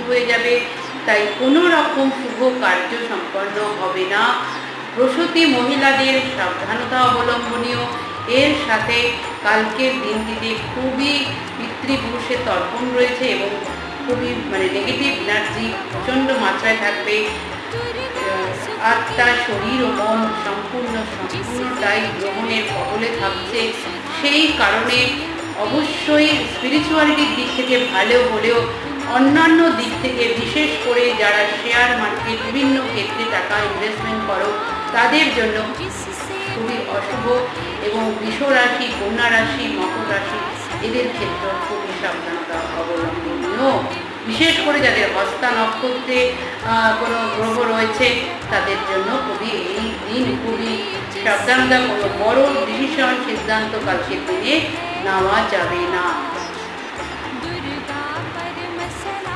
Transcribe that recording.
হয়ে যাবে, তাই কোনো রকম শুভ কার্য সম্পন্ন হবে না। প্রসূতি মহিলাদের সাবধানতা অবলম্বনীয়। এর সাথে কালকের দিনটিতে খুবই পিতৃপুরুষের তর্পণ রয়েছে এবং খুবই নেগেটিভ এনার্জি প্রচণ্ড মাত্রায় থাকবে। আত্মা, শরীর ও মন সম্পূর্ণটাই গ্রহণের কবলে থাকছে। সেই কারণে অবশ্যই স্পিরিচুয়ালিটির দিক থেকে ভালো হলেও অন্যান্য দিক থেকে, বিশেষ করে যারা শেয়ার মার্কেট বিভিন্ন ক্ষেত্রে টাকা ইনভেস্টমেন্ট করো, তাদের জন্য খুবই অশুভ। এবং বৃষ রাশি, কন্যা রাশি, মকর রাশি, এদের ক্ষেত্রে খুবই সাবধানতা অবলম্বনীয়। বিশেষ করে যাদের হস্তা নক্ষত্রে কোনো গ্রহ রয়েছে, তাদের জন্য খুবই এই দিন খুবই সাবধানতা। কোনো বড় ডিসিশন, সিদ্ধান্ত কালকের দিনে নেওয়া যাবে না।